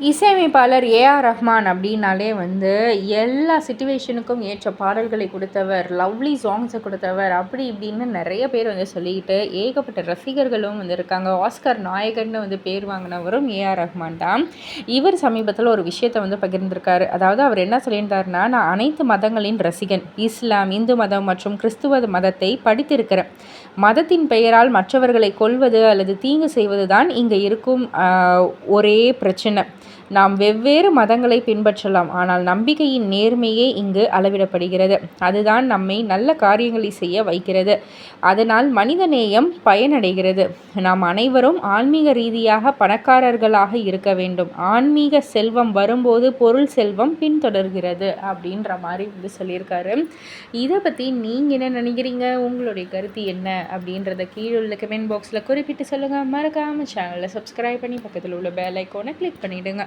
இசையமைப்பாளர் ஏஆர் ரஹ்மான் அப்படின்னாலே வந்து எல்லா சிச்சுவேஷனுக்கும் ஏற்ற பாடல்களை கொடுத்தவர், லவ்லி சாங்ஸை கொடுத்தவர், அப்படி இப்படின்னு நிறைய பேர் வந்து சொல்லிக்கிட்டு ஏகப்பட்ட ரசிகர்களும் வந்து இருக்காங்க. ஆஸ்கர் நாயகன்னு வந்து பேர் வாங்கினவரும் ஏஆர் ரஹ்மான் தான். இவர் சமீபத்தில் ஒரு விஷயத்தை வந்து பகிர்ந்திருக்காரு. அதாவது அவர் என்ன சொல்லியிருந்தாருன்னா, நான் அனைத்து மதங்களின் ரசிகன், இஸ்லாம், இந்து மதம் மற்றும் கிறிஸ்துவ மதத்தை படித்திருக்கிறேன். மதத்தின் பெயரால் மற்றவர்களை கொல்வது அல்லது தீங்கு செய்வது தான் இங்கே இருக்கும் ஒரே பிரச்சனை. நாம் வெவ்வேறு மதங்களை பின்பற்றலாம், ஆனால் நம்பிக்கையின் நேர்மையே இங்கு அளவிடப்படுகிறது. அதுதான் நம்மை நல்ல காரியங்களை செய்ய வைக்கிறது. அதனால் மனித நேயம் பயனடைகிறது. நாம் அனைவரும் ஆன்மீக ரீதியாக பணக்காரர்களாக இருக்க வேண்டும். ஆன்மீக செல்வம் வரும்போது பொருள் செல்வம் பின்தொடர்கிறது அப்படின்ற மாதிரி வந்து சொல்லியிருக்காரு. இதை பற்றி நீங்கள் என்ன நினைக்கிறீங்க? உங்களுடைய கருத்து என்ன அப்படின்றத கீழே உள்ள கமெண்ட் பாக்ஸில் குறிப்பிட்டு சொல்லுங்கள். மறக்காமல் சேனலை சப்ஸ்கிரைப் பண்ணி பக்கத்தில் உள்ள பெல் ஐக்கானை கிளிக் பண்ணிவிடுங்க.